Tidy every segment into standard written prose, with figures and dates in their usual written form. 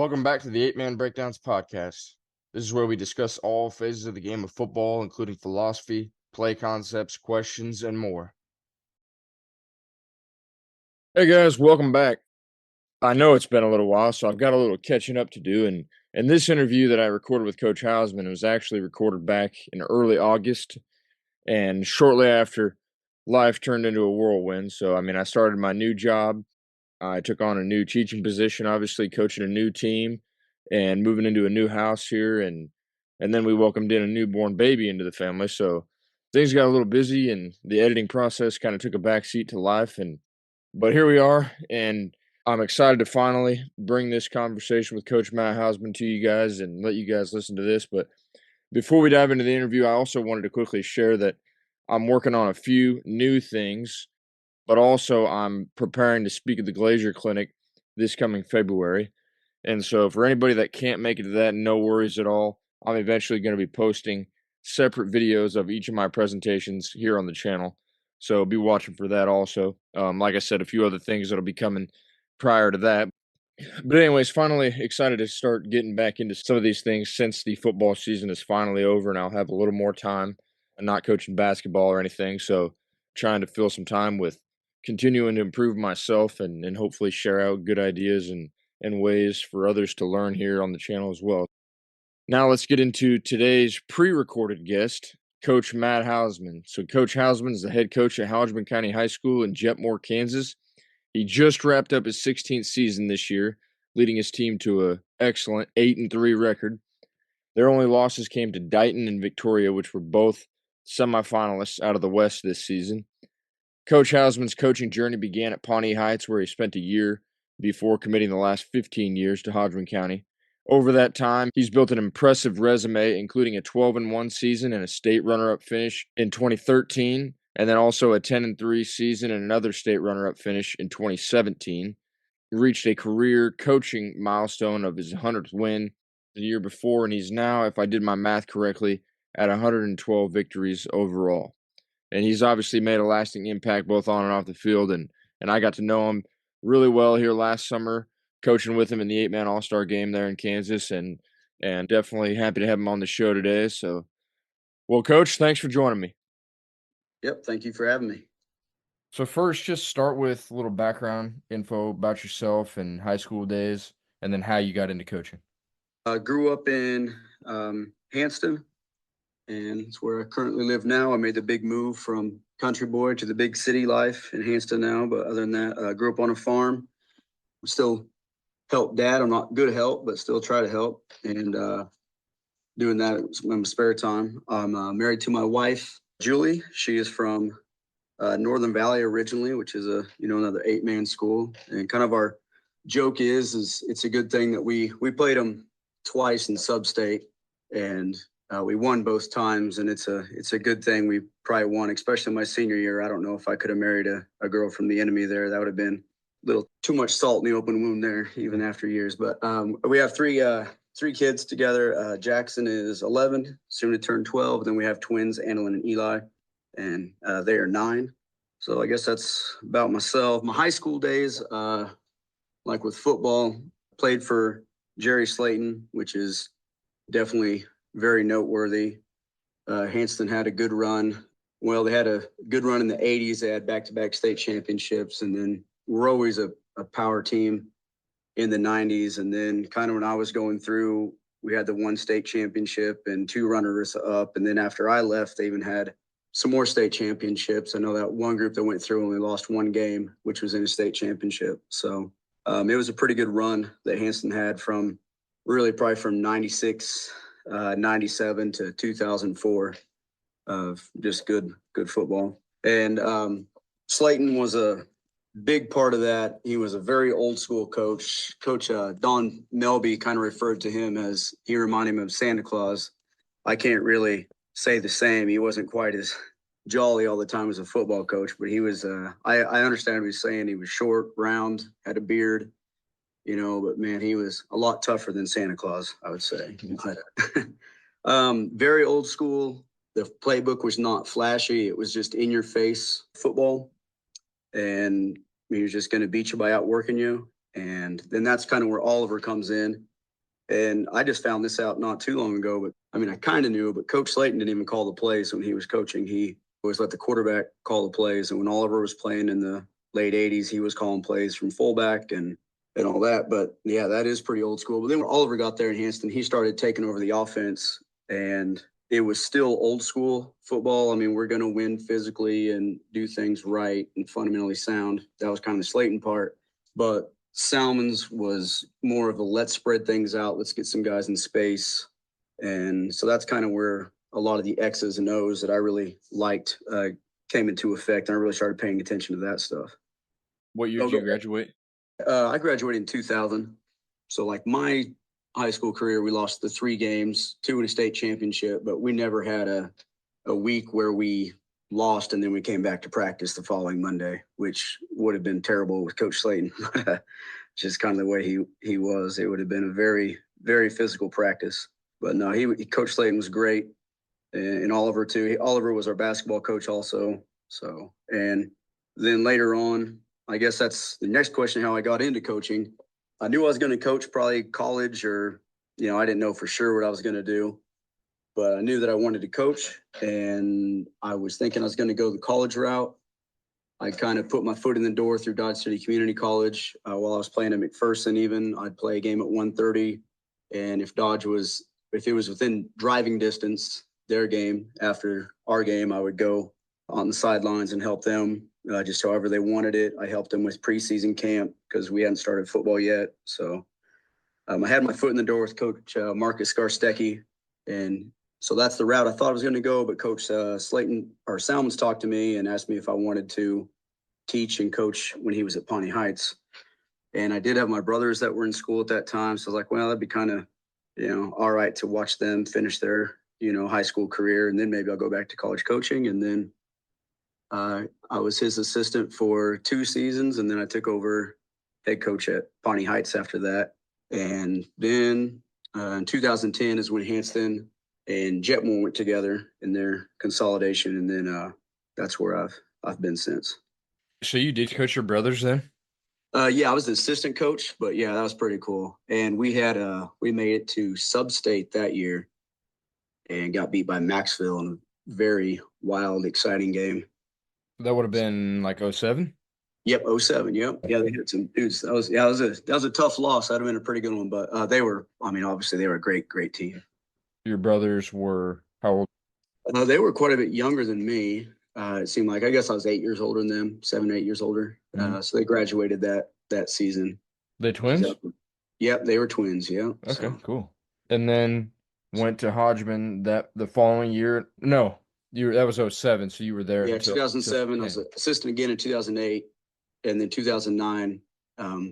Welcome back to the Eight Man Breakdowns podcast. This is where we discuss all phases of the game of football, including philosophy, play concepts, questions, and more. Hey guys, welcome back. I know it's been a little while, so I've got a little catching up to do. And this interview that I recorded with Coach Housman was actually recorded back in early August, and shortly after, life turned into a whirlwind. So, I started my new job. I took on a new teaching position, obviously coaching a new team and moving into a new house here, and then we welcomed in a newborn baby into the family. So things got a little busy and the editing process kind of took a backseat to life, and but here we are, and I'm excited to finally bring this conversation with Coach Matt Hausman to you guys and let you guys listen to this. But before we dive into the interview, I also wanted to quickly share that I'm working on a few new things, but also I'm preparing to speak at the Glazier Clinic this coming February. And so for anybody that can't make it to that, no worries at all. I'm eventually going to be posting separate videos of each of my presentations here on the channel. So be watching for that also. Like I said, a few other things that'll be coming prior to that. But anyways, finally excited to start getting back into some of these things since the football season is finally over and I'll have a little more time. I'm not coaching basketball or anything, so trying to fill some time with continuing to improve myself and hopefully share out good ideas and ways for others to learn here on the channel as well. Now let's get into today's pre-recorded guest, Coach Matt Hausman. So Coach Hausman is the head coach at Hodgeman County High School in Jetmore, Kansas. He just wrapped up his 16th season this year, leading his team to a excellent 8-3 record. Their only losses came to Dighton and Victoria, which were both semifinalists out of the West this season. Coach Hausman's coaching journey began at Pawnee Heights, where he spent a year before committing the last 15 years to Hodgeman County. Over that time, he's built an impressive resume, including a 12-1 season and a state runner-up finish in 2013, and then also a 10-3 season and another state runner-up finish in 2017. He reached a career coaching milestone of his 100th win the year before, and he's now, if I did my math correctly, at 112 victories overall. And he's obviously made a lasting impact both on and off the field, and I got to know him really well here last summer, coaching with him in the 8-man All-Star game there in Kansas, and definitely happy to have him on the show today. So, well, Coach, thanks for joining me. Yep, thank you for having me. So first, just start with a little background info about yourself and high school days, and then how you got into coaching. Grew up in Hanston, and it's where I currently live now. I made the big move from country boy to the big city life in Hanston now. But other than that, I grew up on a farm. Still help dad. I'm not good help, but still try to help. And doing that in my spare time. I'm married to my wife, Julie. She is from Northern Valley originally, which is another 8-man school. And kind of our joke is it's a good thing that we played them twice in sub-state, and we won both times. And it's a good thing we probably won, especially my senior year. I don't know if I could have married a girl from the enemy there. That would have been a little too much salt in the open wound there, even after years. But we have three kids together. Jackson is 11, soon to turn 12. Then we have twins, Annalyn and Eli, and they are 9. So I guess that's about myself. My high school days, like with football, played for Jerry Slayton, which is definitely very noteworthy. Hanston had a good run. Well, they had a good run in the 80s. They had back-to-back state championships, and then we're always a power team in the 90s. And then kind of when I was going through, we had the 1 state championship and 2 runners up. And then after I left, they even had some more state championships. I know that one group that went through only lost 1 game, which was in a state championship. So it was a pretty good run that Hanston had from really probably from 96, 97 to 2004 of just good football. And Slayton was a big part of that. He was a very old school coach. Coach Don Melby kind of referred to him as, he reminded him of Santa Claus. I can't really say the same. He wasn't quite as jolly all the time as a football coach, but he was, I understand what he's saying. He was short, round, had a beard, but man, he was a lot tougher than Santa Claus, I would say. Very old school. The playbook was not flashy. It was just in your face football. And he was just going to beat you by outworking you. And then that's kind of where Oliver comes in. And I just found this out not too long ago, but I mean, I kind of knew, but Coach Slayton didn't even call the plays when he was coaching. He always let the quarterback call the plays. And when Oliver was playing in the late 80s, he was calling plays from fullback and all that. But yeah, that is pretty old school. But then when Oliver got there in Hanston, he started taking over the offense, and it was still old school football. I mean, we're going to win physically and do things right and fundamentally sound. That was kind of the Slayton part. But Salmon's was more of a let's spread things out. Let's get some guys in space. And so that's kind of where a lot of the X's and O's that I really liked came into effect. And I really started paying attention to that stuff. What year did you graduate? I graduated in 2000. So like my high school career, we lost the 3 games, 2 in a state championship, but we never had a week where we lost and then we came back to practice the following Monday, which would have been terrible with Coach Slayton. Just kind of the way he was. It would have been a very, very physical practice. But no, Coach Slayton was great, and Oliver too. Oliver was our basketball coach also. So, and then later on, I guess that's the next question, how I got into coaching. I knew I was going to coach probably college, or, I didn't know for sure what I was going to do, but I knew that I wanted to coach, and I was thinking I was going to go the college route. I kind of put my foot in the door through Dodge City Community College. While I was playing at McPherson, even I'd play a game at 1:30, and if it was within driving distance, their game after our game, I would go on the sidelines and help them just however they wanted it. I helped them with preseason camp because we hadn't started football yet. So I had my foot in the door with Coach Marcus Garstecki, and so that's the route I thought I was going to go. But Coach Slayton or Salmons talked to me and asked me if I wanted to teach and coach when he was at Pawnee Heights. And I did have my brothers that were in school at that time. So I was like, well, that'd be kind of, all right to watch them finish their, high school career. And then maybe I'll go back to college coaching. And then I was his assistant for 2 seasons. And then I took over head coach at Pawnee Heights after that. And then in 2010 is when Hanston and Jetmore went together in their consolidation. And then that's where I've been since. So you did coach your brothers then? Yeah, I was the assistant coach, but yeah, that was pretty cool. And we made it to sub-state that year and got beat by Maxville in a very wild, exciting game. That would have been like 07? Yep, 07. Yep. Yeah, they hit some dudes. That was a tough loss. That'd have been a pretty good one, but obviously they were a great, great team. Your brothers were how old? They were quite a bit younger than me. It seemed like, I guess I was 8 years older than them, 7, 8 years older. Mm-hmm. So they graduated that season. They twins? Yep, they were twins. Yeah. Okay, cool. And then went to Hodgeman the following year. No, that was 07, so you were there. Yeah, 2007. I was assistant again in 2008, and then 2009,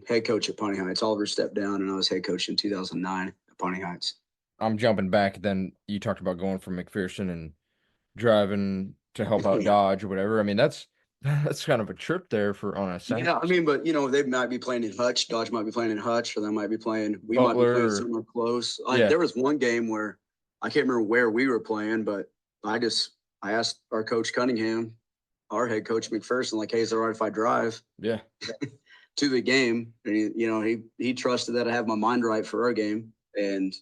head coach at Pawnee Heights. Oliver stepped down, and I was head coach in 2009 at Pawnee Heights. I'm jumping back. Then you talked about going from McPherson and driving to help out Dodge or whatever. I mean, that's kind of a trip there on a Saturday. Yeah, I mean, but they might be playing in Hutch. Dodge might be playing in Hutch, or they might be playing. We might be playing somewhere close. There was one game where I can't remember where we were playing, but I asked our coach Cunningham, our head coach McPherson, like, hey, is it all right if I drive? Yeah. To the game, and he trusted that I have my mind right for our game, and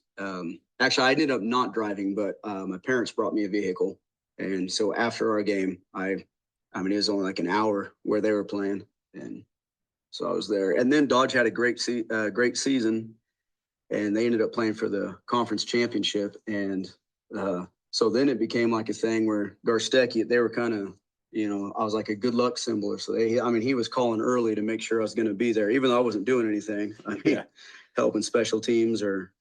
actually I ended up not driving, but my parents brought me a vehicle. And so after our game, I mean, it was only like an hour where they were playing. And so I was there. And then Dodge had a great season, and they ended up playing for the conference championship. And so then it became like a thing where Garstecki, they were kind of, I was like a good luck symbol. So he was calling early to make sure I was going to be there, even though I wasn't doing anything. Helping special teams or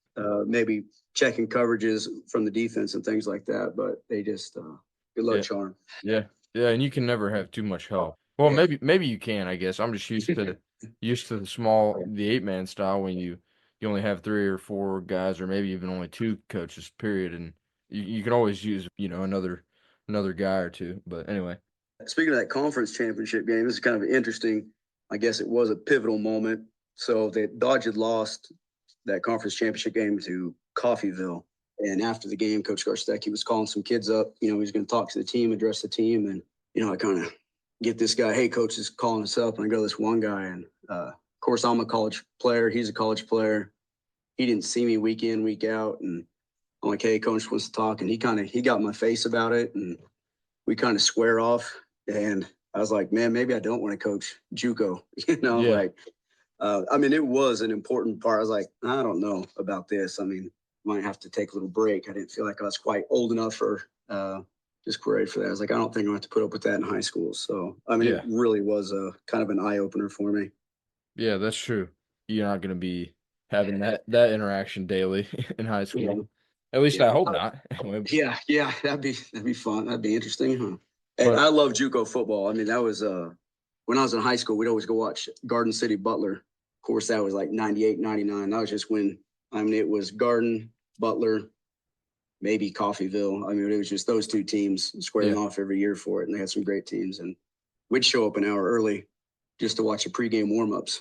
maybe checking coverages from the defense and things like that. But they just good luck charm. Yeah, and you can never have too much help. Well, maybe you can. I guess I'm just used to the 8-man style when you only have 3 or 4 guys, or maybe even only 2 coaches. Period, and you can always use another guy or 2. But anyway, speaking of that conference championship game, this is kind of interesting. I guess it was a pivotal moment. So the Dodge had lost that conference championship game to Coffeyville. And after the game, Coach Garstecki was calling some kids up. He was going to talk to the team, address the team. And, I kind of get this guy, hey, coach is calling us up. And I go to this one guy. And, of course, I'm a college player. He's a college player. he didn't see me week in, week out. And I'm like, hey, coach wants to talk. And he got in my face about it. And we kind of square off. And I was like, man, maybe I don't want to coach JUCO, Yeah. like, I mean, it was an important part. I was like, I don't know about this. I mean, might have to take a little break. I didn't feel like I was quite old enough for just ready for that. I was like, I don't think I'm going to have to put up with that in high school. So, I mean, it Yeah. really was a kind of an eye opener for me. Yeah, that's true. You're not gonna be having that interaction daily in high Yeah. school. At least I Yeah. hope not. Yeah. That'd be fun. That'd be interesting, huh? And But I love JUCO football. I mean, that was when I was in high school, we'd always go watch Garden City Butler. Of course, that was like 98, 99. That was just when, I mean, it was Garden, Butler, maybe Coffeyville. I mean, it was just those two teams squaring yeah, off every year for it. And they had some great teams. And we'd show up an hour early just to watch the pregame warmups.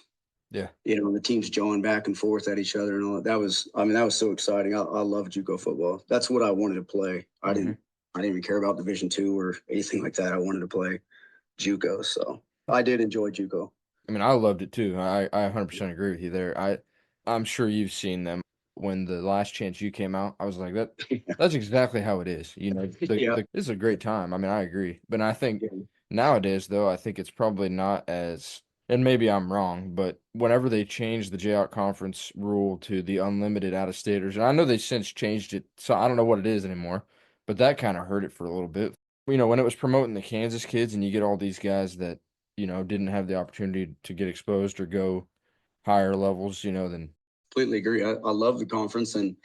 yeah. The teams jawing back and forth at each other and all that. That was, I mean, that was so exciting. I love JUCO football. That's what I wanted to play. Mhm. I didn't even care about Division II or anything like that. I wanted to play JUCO. So I did enjoy JUCO. I mean, I loved it too. I 100% agree with you there. I'm sure you've seen them when the Last Chance U came out. I was like that's exactly how it is. Yeah. It's a great time. I mean, I agree. But I think Yeah. nowadays though, I think it's probably not as, and maybe I'm wrong, but whenever they changed the J-Out conference rule to the unlimited out-of-staters, and I know they've since changed it, so I don't know what it is anymore, but that kind of hurt it for a little bit. When it was promoting the Kansas kids and you get all these guys that didn't have the opportunity to get exposed or go higher levels, then Completely agree. I love the conference. And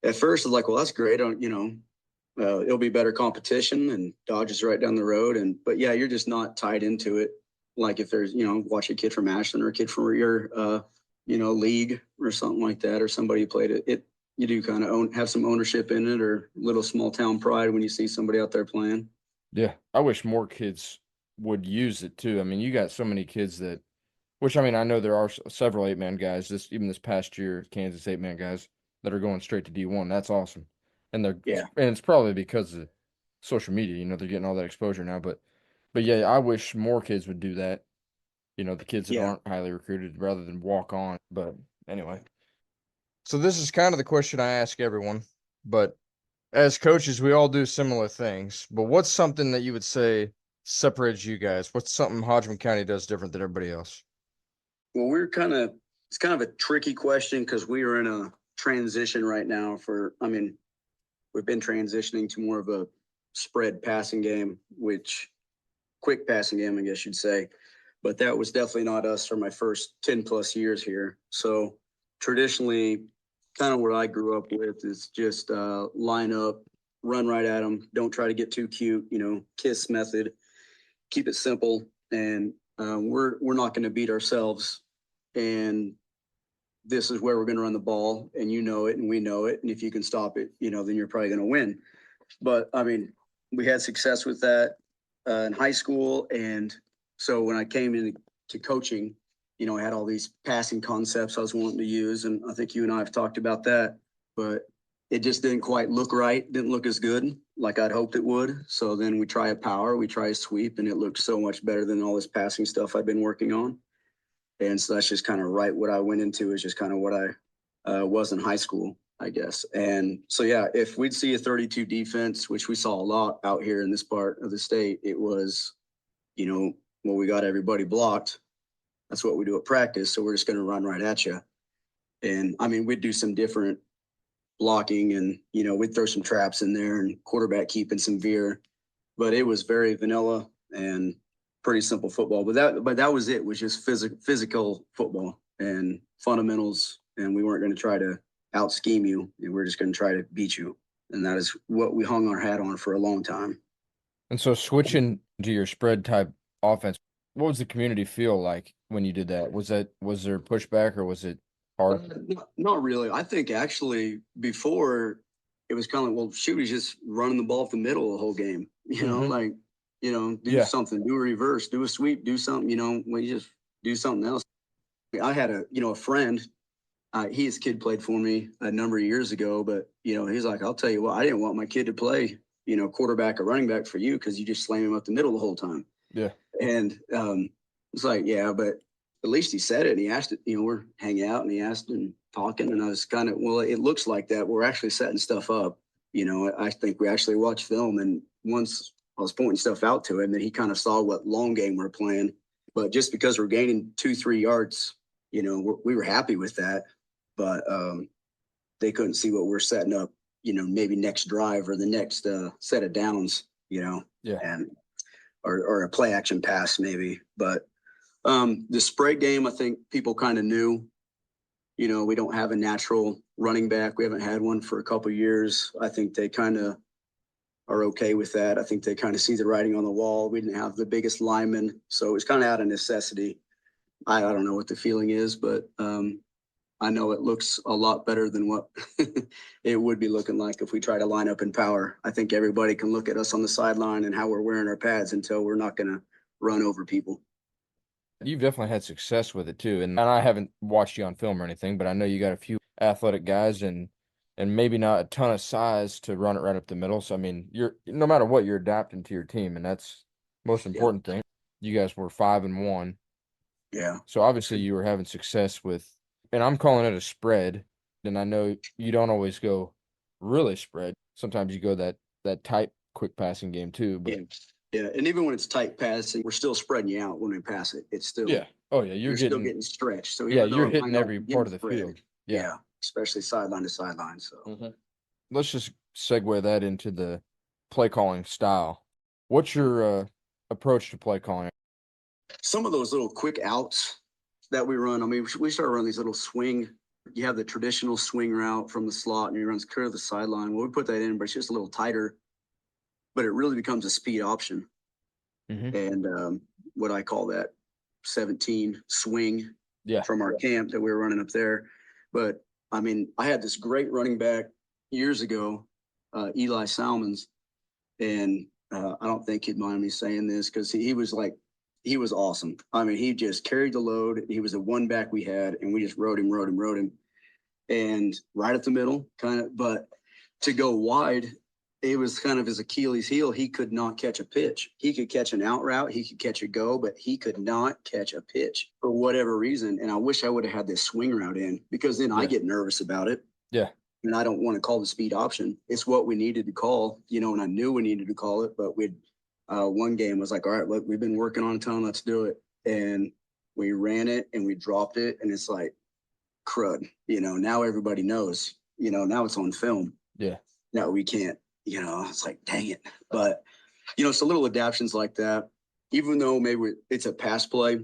at first, I was like, well, that's great. It'll be better competition and Dodge is right down the road. But yeah, you're just not tied into it. Like if there's, watch a kid from Ashland or a kid from your, league or something like that, or somebody who played it, you do kind of have some ownership in it or little small town pride when you see somebody out there playing. yeah, I wish more kids would use it too. I mean, you got so many kids which I mean, I know there are several 8-man guys, even this past year, Kansas 8-man guys that are going straight to D1. That's awesome. Yeah. And it's probably because of social media, they're getting all that exposure now, but yeah, I wish more kids would do that. The kids that Yeah. aren't highly recruited rather than walk on. But anyway. So this is kind of the question I ask everyone, but as coaches, we all do similar things. But what's something that you would say separates you guys? What's something Hodgeman County does different than everybody else? Well, it's kind of a tricky question because we are in a transition right now we've been transitioning to more of a spread passing game, which quick passing game, I guess you'd say. But that was definitely not us for my first 10 plus years here. So traditionally, kind of what I grew up with is just line up, run right at them. Don't try to get too cute, kiss method, keep it simple. And we're not going to beat ourselves. And this is where we're going to run the ball, and it, and we know it. And if you can stop it, then you're probably going to win. But I mean, we had success with that in high school, and so when I came into coaching, I had all these passing concepts I was wanting to use, and I think you and I have talked about that, but it just didn't quite look right. Didn't look as good like I'd hoped it would. So then we try a power, we try a sweep, and it looked so much better than all this passing stuff I've been working on. And so that's just kind of right what I went into is just kind of what I was in high school, I guess. And so, yeah, if we'd see a 32 defense, which we saw a lot out here in this part of the state, it was, well, we got everybody blocked. That's what we do at practice. So we're just going to run right at you. And I mean, we'd do some different blocking and, we'd throw some traps in there and quarterback keeping some veer, but it was very vanilla and pretty simple football. But that was it. Was just physical football and fundamentals. And we weren't going to try to out scheme you. And we're just going to try to beat you. And that is what we hung our hat on for a long time. And so switching to your spread type offense, what was the community feel like when you did that? Was there pushback or was it hard? Not really. I think actually before it was kind of like, well, shoot, he's just running the ball up the middle the whole game. Mhm. Do Yeah. something, do a reverse, do a sweep, do something, we just do something else. I had a friend, his kid played for me a number of years ago, but, he's like, I'll tell you what, I didn't want my kid to play, quarterback or running back for you because you just slam him up the middle the whole time. Yeah. And it's like, yeah, but at least he said it, and he asked it, we're hanging out and he asked and talking. And I was kind of, well, it looks like that. We're actually setting stuff up. I think we actually watched film, and once I was pointing stuff out to him, then he kind of saw what long game we're playing. But just because we're gaining 2-3 yards, we were happy with that. But they couldn't see what we're setting up, maybe next drive or the next set of downs, Yeah. and or a play action pass maybe. But the spread game, I think people kind of knew. We don't have a natural running back. We haven't had one for a couple of years. I think they kind of are okay with that. I think they kind of see the writing on the wall. We didn't have the biggest lineman, so it was kind of out of necessity. I don't know what the feeling is, but I know it looks a lot better than what it would be looking like if we try to line up in power. I think everybody can look at us on the sideline and how we're wearing our pads and tell we're not going to run over people. You've definitely had success with it too. And I haven't watched you on film or anything, but I know you got a few athletic guys and maybe not a ton of size to run it right up the middle. So I mean, you're no matter what, you're adapting to your team, and that's most important thing. You guys were 5-1. Yeah. So obviously you were having success with, and I'm calling it a spread. And I know you don't always go really spread. Sometimes you go that tight, quick passing game too. But yeah, and even when it's tight passing, we're still spreading you out when we pass it. It's still Oh yeah, you're still getting stretched. So you're hitting every part of the field. Yeah, especially sideline to sideline. So let's just segue that into the play calling style. What's your approach to play calling? Some of those little quick outs that we run, I mean, we start running these little swing. You have the traditional swing route from the slot, and he runs clear of the sideline. Well, we put that in, but it's just a little tighter. But it really becomes a speed option. And what I call that 17 swing from our camp that we were running up there. But I mean, I had this great running back years ago, Eli Salmons, and I don't think he'd mind me saying this because he was awesome. I mean, he just carried the load. He was the one back we had, and we just rode him, and right up the middle, kind of. But to go wide, it was kind of his Achilles heel. He could not catch a pitch. He could catch an out route. He could catch a go, but he could not catch a pitch for whatever reason. And I wish I would have had this swing route in, because then I get nervous about it. Yeah. And I don't want to call the speed option. It's what we needed to call, and I knew we needed to call it, but one game was like, all right, look, we've been working on a ton. Let's do it. And we ran it and we dropped it. And it's like, crud, now everybody knows, now it's on film. Yeah. No, we can't. It's like, dang it. But, so little adaptions like that, even though maybe it's a pass play,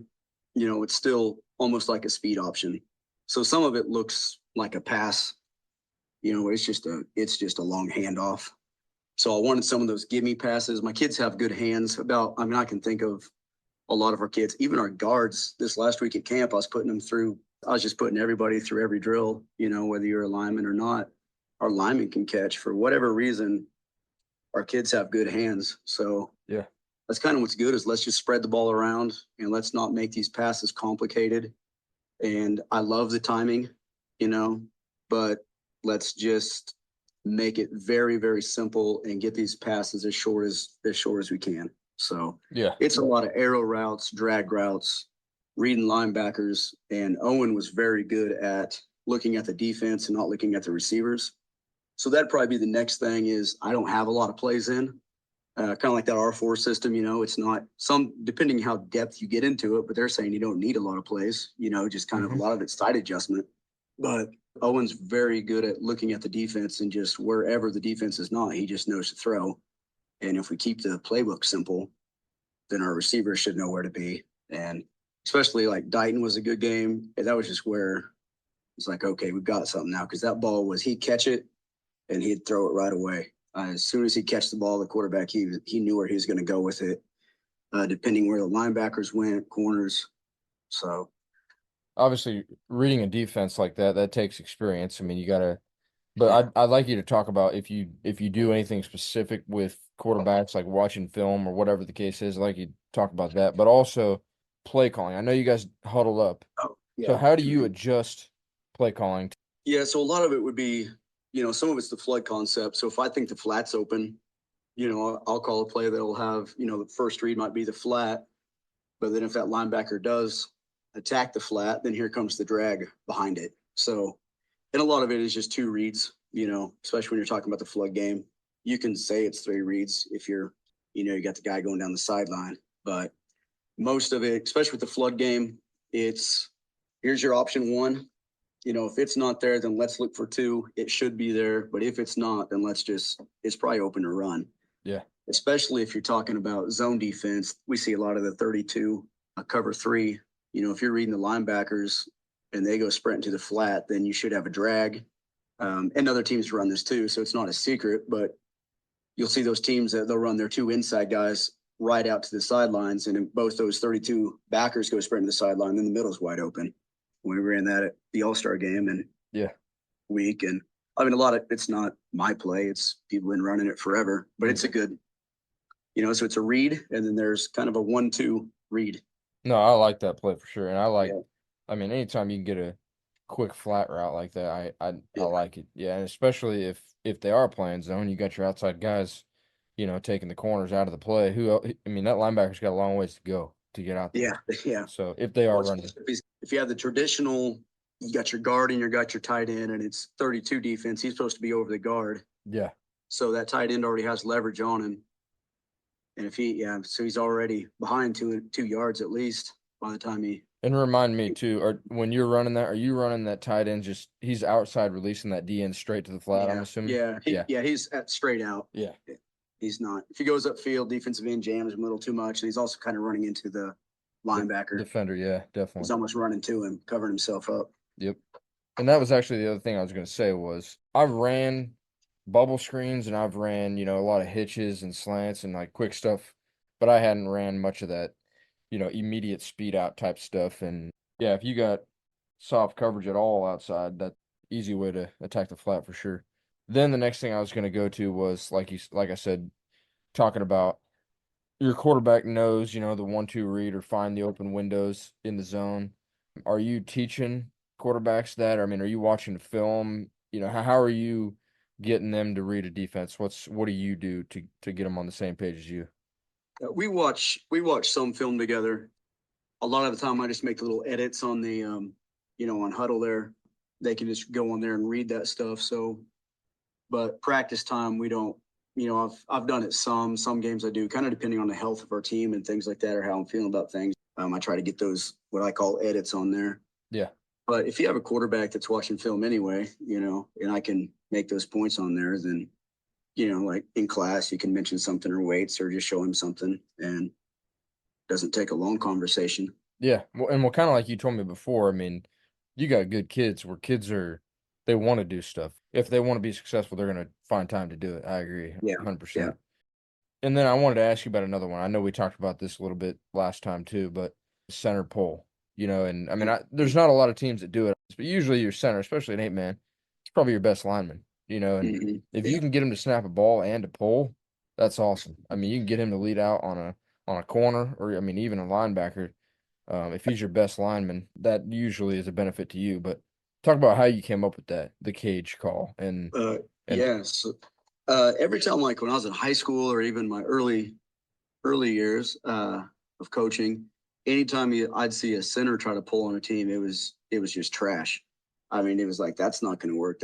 it's still almost like a speed option. So some of it looks like a pass, it's just a long handoff. So I wanted some of those give me passes. My kids have good hands. I can think of a lot of our kids, even our guards this last week at camp, I was just putting everybody through every drill, whether you're a lineman or not. Our linemen can catch for whatever reason. Our kids have good hands. So yeah, that's kind of what's good, is let's just spread the ball around and let's not make these passes complicated. And I love the timing, but let's just make it very, very simple and get these passes as short as we can. So yeah, it's a lot of arrow routes, drag routes, reading linebackers. And Owen was very good at looking at the defense and not looking at the receivers. So that'd probably be the next thing, is I don't have a lot of plays in, kind of like that R4 system. It's not depending how depth you get into it, but they're saying you don't need a lot of plays, just kind of a lot of it's tight adjustment. But Owen's very good at looking at the defense, and just wherever the defense is not, he just knows to throw. And if we keep the playbook simple, then our receivers should know where to be. And especially like Dighton was a good game. And that was just where it's like, okay, we've got something now. Because that ball he'd catch it and he'd throw it right away. As soon as he'd catch the ball, the quarterback, he knew where he was going to go with it, depending where the linebackers went, corners. So obviously reading a defense like that takes experience. I mean, you got to, but I'd like you to talk about if you do anything specific with quarterbacks, like watching film or whatever the case is. I'd like you to talk about that, but also play calling. I know you guys huddle up. So how do you adjust play calling? Yeah, so a lot of it would be, some of it's the flood concept. So if I think the flat's open, I'll call a play that'll have, the first read might be the flat, but then if that linebacker does attack the flat, then here comes the drag behind it. So, and a lot of it is just 2 reads, especially when you're talking about the flood game. You can say it's 3 reads if you're, you got the guy going down the sideline, but most of it, especially with the flood game, it's here's your option 1. If it's not there, then let's look for 2. It should be there, but if it's not, then it's probably open to run. Yeah. Especially if you're talking about zone defense, we see a lot of the 32 cover 3. If you're reading the linebackers and they go sprint to the flat, then you should have a drag. And other teams run this too, so it's not a secret, but you'll see those teams that they'll run their 2 inside guys right out to the sidelines, and both those 32 backers go sprint to the sideline, then the middle's wide open. We ran that at the All-Star game and week, and I mean, it's not my play, it's people been running it forever, but it's a good, so it's a read, and then there's kind of a 1-2 read. No, I like that play for sure, and I mean, anytime you can get a quick flat route like that, I like it. Yeah, and especially if they are playing zone, you got your outside guys, taking the corners out of the play. I mean, that linebacker's got a long ways to go to get out there. Yeah. So if they are running, if you have the traditional, you got your guard and you got your tight end, and it's 32 defense, he's supposed to be over the guard. Yeah. So that tight end already has leverage on him. And so he's already behind 2 yards at least by the time he. And remind me too, or when you're running that, are you running that tight end he's outside releasing that D end straight to the flat, I'm assuming? Yeah, he's at straight out. Yeah. He's not. If he goes upfield, defensive end jams him a little too much, and he's also kind of running into the linebacker. Defender, yeah, definitely. He's almost running to him, covering himself up. Yep. And that was actually the other thing I was going to say was I've ran bubble screens and I've ran, a lot of hitches and slants and like quick stuff, but I hadn't ran much of that, immediate speed out type stuff. And yeah, if you got soft coverage at all outside, that's easy way to attack the flat for sure. Then the next thing I was going to go to was like I said, talking about your quarterback knows, the 1-2 read or find the open windows in the zone. Are you teaching quarterbacks that? Or, I mean, are you watching film? How are you getting them to read a defense? What do you do to get them on the same page as you? We watch some film together. A lot of the time I just make little edits on the on Huddle there. They can just go on there and read that stuff. So, but practice time we don't. I've done it some games I do, kind of depending on the health of our team and things like that, or how I'm feeling about things. I try to get those what I call edits on there. Yeah. But if you have a quarterback that's watching film anyway, and I can make those points on there, then like in class, you can mention something or weights or just show him something, and it doesn't take a long conversation. Yeah. Well, and kind of like you told me before, I mean, you got good kids where they want to do stuff. If they want to be successful, they're going to find time to do it. I agree. Yeah. 100%. Yeah. And then I wanted to ask you about another one. I know we talked about this a little bit last time too, but center pull, and I mean, there's not a lot of teams that do it, but usually your center, especially an 8-man, it's probably your best lineman, and if you can get him to snap a ball and to pull, that's awesome. I mean, you can get him to lead out on a corner, or I mean, even a linebacker. If he's your best lineman, that usually is a benefit to you. But talk about how you came up with the cage call and yes. Every time, like when I was in high school or even my early years of coaching, anytime I'd see a center try to pull on a team, it was just trash. I mean, it was like, that's not going to work.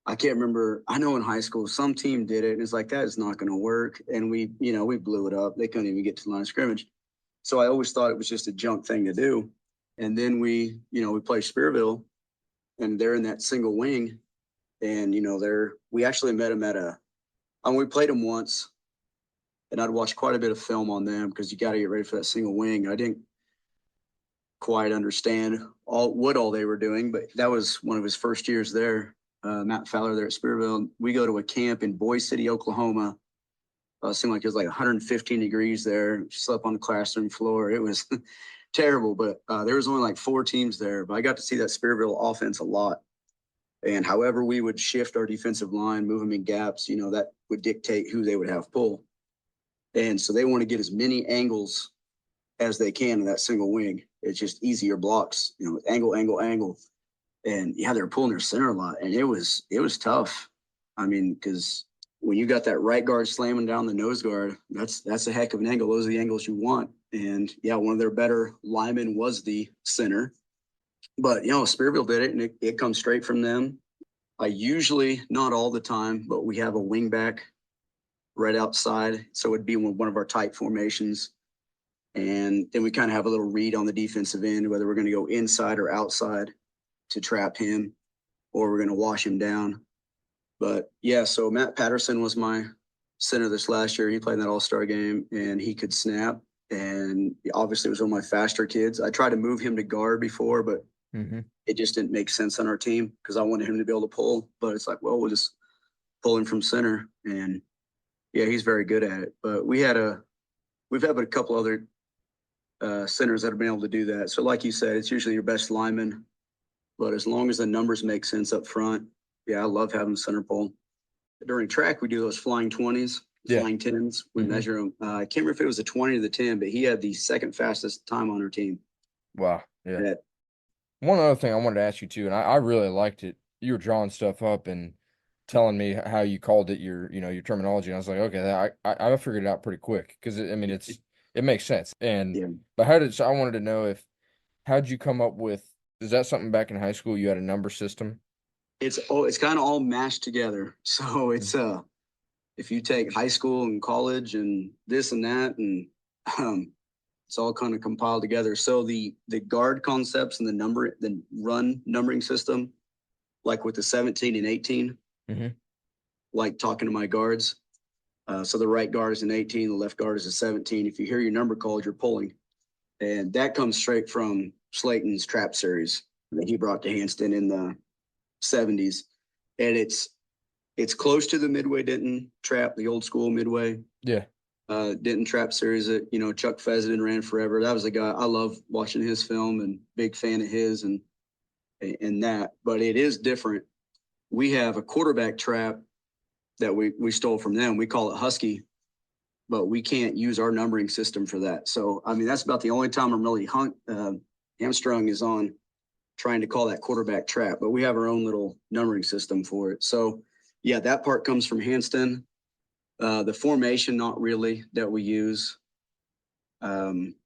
I can't remember. I know in high school, some team did it and it's like, that is not going to work. And we blew it up. They couldn't even get to the line of scrimmage. So I always thought it was just a junk thing to do. And then we play Spearville and they're in that single wing. And, we actually met them we played them once, and I'd watched quite a bit of film on them because you got to get ready for that single wing. I didn't quite understand all they were doing, but that was one of his first years there. Matt Fowler there at Spearville. We go to a camp in Boise City, Oklahoma. It seemed like it was like 115 degrees there. Slept on the classroom floor. It was terrible, but there was only like 4 teams there. But I got to see that Spearville offense a lot. And however we would shift our defensive line, move them in gaps, that would dictate who they would have pull. And so they want to get as many angles as they can in that single wing. It's just easier blocks, angle. And yeah, they were pulling their center a lot. And it was tough. I mean, because when you got that right guard slamming down the nose guard, that's a heck of an angle. Those are the angles you want. And yeah, one of their better linemen was the center. But, Spearville did it, and it comes straight from them. I usually, not all the time, but we have a wing back right outside. So it'd be one of our tight formations. And then we kind of have a little read on the defensive end, whether we're going to go inside or outside to trap him or we're going to wash him down. But yeah, so Matt Patterson was my center this last year. He played in that All-Star game and he could snap. And obviously, it was one of my faster kids. I tried to move him to guard before, but it just didn't make sense on our team because I wanted him to be able to pull. But it's like, well, we'll just pull him from center. And yeah, he's very good at it. But we've had a couple other centers that have been able to do that. So like you said, it's usually your best lineman. But as long as the numbers make sense up front, yeah, I love having center pull. During track, we do those flying 20s, flying 10s. We measure them. I can't remember if it was the 20 or the 10, but he had the second fastest time on our team. Wow. Yeah. That, One other thing I wanted to ask you too, and I really liked it. You were drawing stuff up and telling me how you called it, your terminology. And I was like, okay, I figured it out pretty quick because it makes sense. And yeah, but so I wanted to know how'd you come up with, is that something back in high school you had a number system? it's kind of all mashed together. So if you take high school and college and this and that, and um, it's all kind of compiled together. So the guard concepts and the run numbering system, like with the 17 and 18, like talking to my guards. So the right guard is an 18, the left guard is a 17. If you hear your number called, you're pulling. And that comes straight from Slayton's trap series that he brought to Hanston in the 70s. And it's close to the Midway Denton trap, the old school Midway. Yeah. Denton trap series that, Chuck Fessenden ran forever. That was a guy I love watching his film and big fan of his and that. But it is different. We have a quarterback trap that we stole from them. We call it Husky, but we can't use our numbering system for that. So, that's about the only time I'm really hamstrung is on trying to call that quarterback trap, but we have our own little numbering system for it. So yeah, that part comes from Hanston. The formation, not really, that we use. That's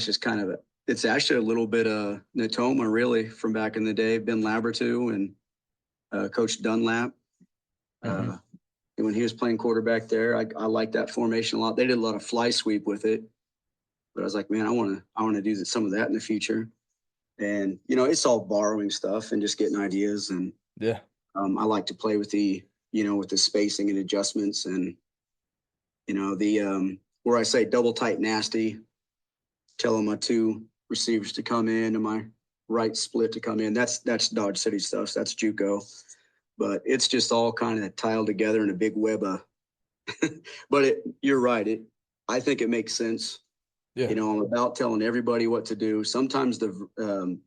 just kind of it's actually a little bit of Natoma really from back in the day, Ben Labertu and Coach Dunlap. When he was playing quarterback there, I like that formation a lot. They did a lot of fly sweep with it, but I was like, man, I want to do some of that in the future. And it's all borrowing stuff and just getting ideas. And yeah, I like to play with the spacing and adjustments, and the where I say double tight nasty, telling my two receivers to come in and my right split to come in. That's Dodge City stuff. That's JUCO. But it's just all kind of tiled together in a big web of but you're right. I think it makes sense. yeah. I'm about telling everybody what to do. Sometimes the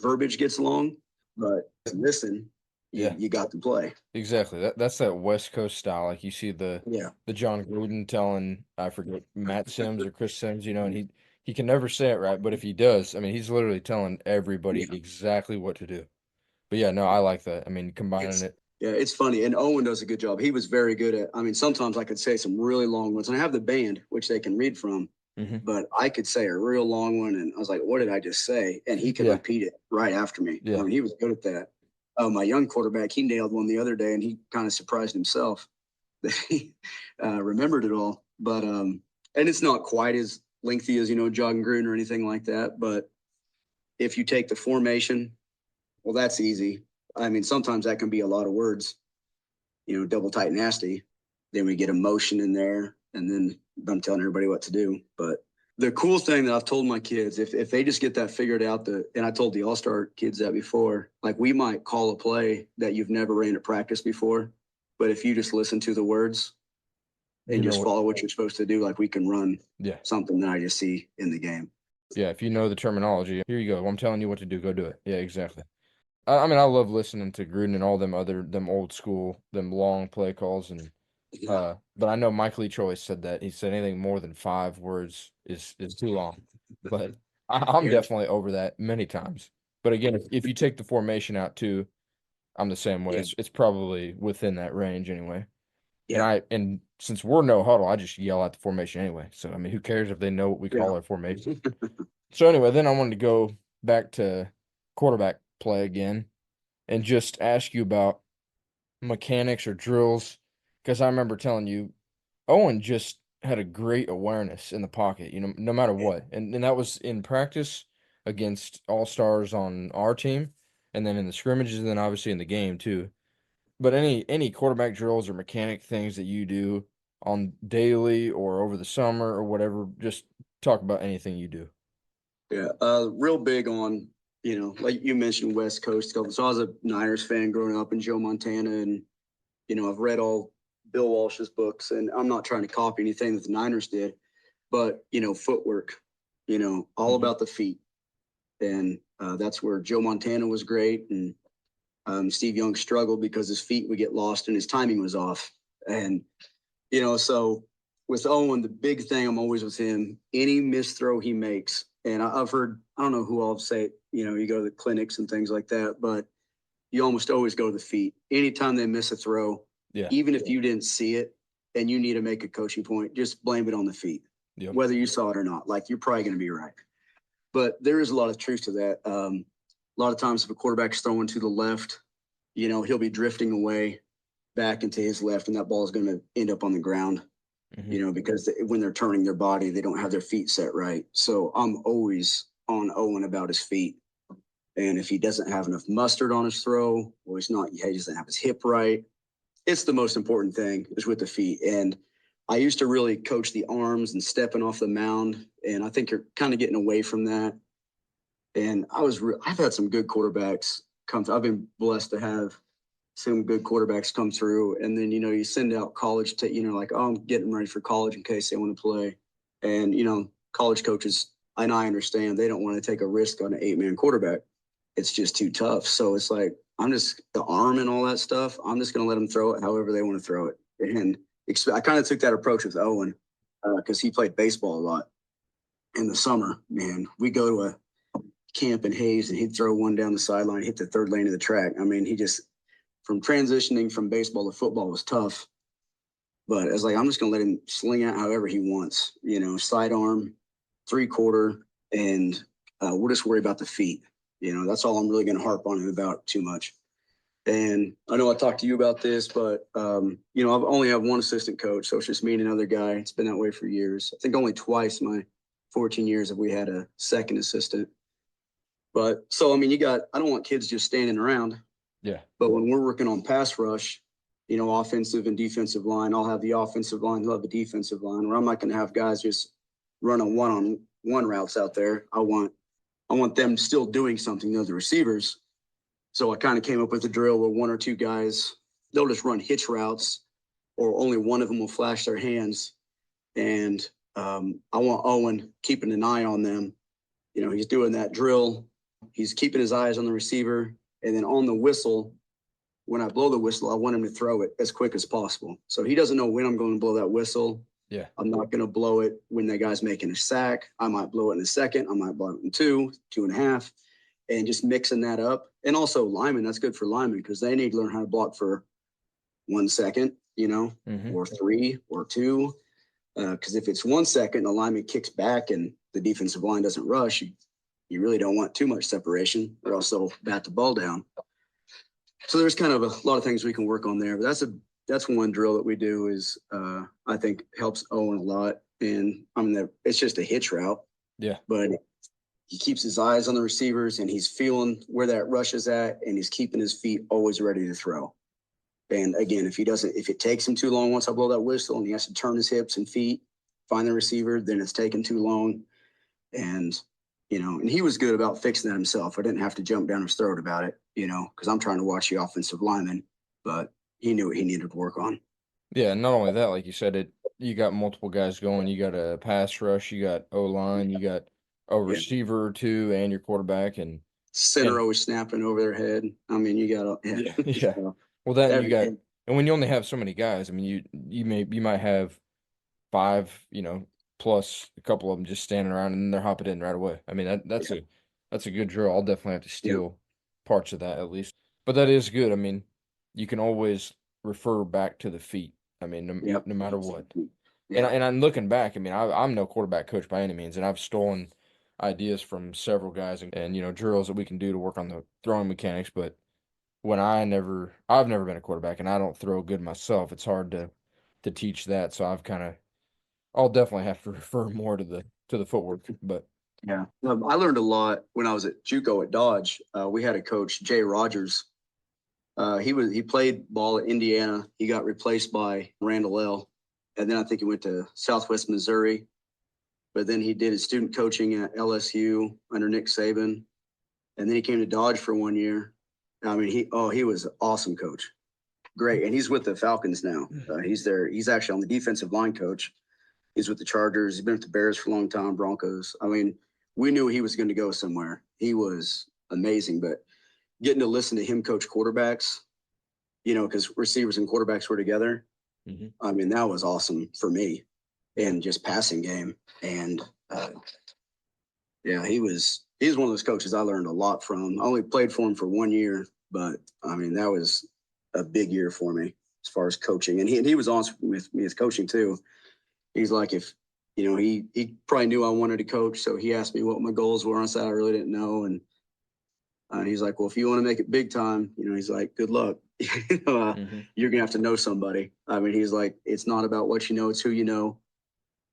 verbiage gets long, but listen, you got to play. Exactly. That's that West Coast style. Like you see the John Gruden telling, I forget, Matt Sims or Chris Sims, and he can never say it right, but if he does, he's literally telling everybody exactly what to do. But yeah, no, I like that. Combining it. Yeah, it's funny. And Owen does a good job. He was very good at, sometimes I could say some really long ones. And I have the band, which they can read from, but I could say a real long one. And I was like, what did I just say? And he could repeat it right after me. Yeah. He was good at that. My young quarterback, he nailed one the other day and he kind of surprised himself that he remembered it all. But, and it's not quite as lengthy as, John Gruden or anything like that. But if you take the formation, well, that's easy. Sometimes that can be a lot of words, double tight nasty. Then we get emotion in there and then I'm telling everybody what to do. But the cool thing that I've told my kids, if they just get that figured out, and I told the All-Star kids that before, like we might call a play that you've never ran at practice before, but if you just listen to the words and just follow what you're supposed to do, like we can run something that I just see in the game. Yeah, if you know the terminology, here you go. I'm telling you what to do, go do it. Yeah, exactly. I love listening to Gruden and all them old school, them long play calls, and but I know Mike Leach always said that. He said anything more than 5 words is too long. But I'm definitely over that many times. But again, if you take the formation out too, I'm the same way. It's probably within that range anyway. And Yeah. and since we're no huddle, I just yell out the formation anyway. So I mean, who cares if they know what we Yeah. call our formation? So anyway, then I wanted to go back to quarterback play again and just ask you about mechanics or drills because I remember telling you Owen just had a great awareness in the pocket, no matter Yeah. what. And that was in practice against all-stars on our team and then in the scrimmages and then obviously in the game too. But any quarterback drills or mechanic things that you do on daily or over the summer or whatever, just talk about anything you do. Yeah. Real big on, like you mentioned, West Coast. So I was a Niners fan growing up in Joe Montana, and I've read all Bill Walsh's books, and I'm not trying to copy anything that the Niners did, but footwork, all Hmm. about the feet, and that's where Joe Montana was great, and Steve Young struggled because his feet would get lost and his timing was off, and so with Owen, the big thing I'm always with him, any missed throw he makes, and I've heard, I don't know who all say it, you go to the clinics and things like that, but you almost always go to the feet. Anytime they miss a throw, Yeah. even if you didn't see it and you need to make a coaching point, just blame it on the feet, Yep. whether you saw it or not. Like you're probably going to be right. But there is a lot of truth to that. A lot of times, if a quarterback's throwing to the left, he'll be drifting away back into his left, and that ball is going to end up on the ground. Hmm. Because when they're turning their body, they don't have their feet set right. So I'm always on Owen about his feet. And if he doesn't have enough mustard on his throw, or he doesn't have his hip right, it's the most important thing is with the feet. And I used to really coach the arms and stepping off the mound, and I think you're kind of getting away from that. And I've had some good quarterbacks come. I've been blessed to have some good quarterbacks come through, and then you send out college to like, oh, I'm getting ready for college in case they want to play, and college coaches, and I understand they don't want to take a risk on an 8-man quarterback. It's just too tough. So it's like I'm just the arm and all that stuff. I'm just going to let them throw it however they want to throw it, and I kind of took that approach with Owen because he played baseball a lot in the summer. Man, we go to a camp in Hayes and he'd throw one down the sideline, hit the third lane of the track. I mean, he just from transitioning from baseball to football was tough. But it's like I'm just gonna let him sling out however he wants, sidearm, 3/4, and we'll just worry about the feet. That's all I'm really gonna harp on him about too much. And I know I talked to you about this, but I've only have one assistant coach, so it's just me and another guy. It's been that way for years. I think only twice my 14 years have we had a second assistant. But so I mean, I don't want kids just standing around. Yeah. But when we're working on pass rush, offensive and defensive line, I'll have the offensive line, he'll have the defensive line, where I'm not going to have guys just running one-on-one routes out there. I want them still doing something, the receivers. So I kind of came up with a drill where one or two guys, they'll just run hitch routes, or only one of them will flash their hands. And I want Owen keeping an eye on them. He's doing that drill. He's keeping his eyes on the receiver. And then on the whistle, when I blow the whistle, I want him to throw it as quick as possible. So he doesn't know when I'm going to blow that whistle. Yeah. I'm not going to blow it when that guy's making a sack. I might blow it in a second. I might blow it in 2.5, and just mixing that up. And also linemen, that's good for linemen because they need to learn how to block for 1 second, Hmm. or 3 or 2. Because if it's 1 second, the lineman kicks back and the defensive line doesn't rush, you really don't want too much separation, or else they'll bat the ball down. So there's kind of a lot of things we can work on there, but that's one drill that we do is I think helps Owen a lot. And it's just a hitch route, Yeah. but he keeps his eyes on the receivers and he's feeling where that rush is at, and he's keeping his feet always ready to throw. And again, if it takes him too long once I blow that whistle and he has to turn his hips and feet, find the receiver, then it's taking too long. And and he was good about fixing that himself. I didn't have to jump down his throat about it, because I'm trying to watch the offensive lineman, but he knew what he needed to work on. Yeah, and not only that, like you said, you got multiple guys going. You got a pass rush, you got O line, you got a Yeah. receiver or two, and your quarterback, Center and always snapping over their head. I mean, you got to, yeah, yeah. yeah. So, Well, that and you got, everything. and when you only have so many guys, I mean, you might have five, plus a couple of them just standing around and they're hopping in right away. I mean, Yeah. that's a good drill. I'll definitely have to Yeah. steal parts of that at least, but that is good. I mean, you can always refer back to the feet. I mean, Yep. no matter what. Yeah. And I'm looking back. I mean, I'm no quarterback coach by any means, and I've stolen ideas from several guys and drills that we can do to work on the throwing mechanics. But I've never been a quarterback, and I don't throw good myself. It's hard to teach that. So I'll definitely have to refer more to the footwork. But Yeah. I learned a lot when I was at JUCO at Dodge. We had a coach, Jay Rogers. He played ball at Indiana. He got replaced by Randall L. And then I think he went to Southwest Missouri. But then he did his student coaching at LSU under Nick Saban. And then he came to Dodge for 1 year. I mean, he was an awesome coach. Great. And he's with the Falcons now. He's there. He's actually on the defensive line coach. He's with the Chargers. He's been with the Bears for a long time, Broncos. I mean, we knew he was going to go somewhere. He was amazing, but getting to listen to him coach quarterbacks, because receivers and quarterbacks were together. Mhm. I mean, that was awesome for me, and just passing game. And yeah, he's one of those coaches I learned a lot from. I only played for him for 1 year, but I mean, that was a big year for me as far as coaching. And he was honest with me as coaching too. He's like, if he probably knew I wanted to coach, so he asked me what my goals were. I said I really didn't know, and he's like, well, if you want to make it big time, he's like, good luck. Mhm. You're gonna have to know somebody. I mean, he's like, it's not about what you know, it's who you know.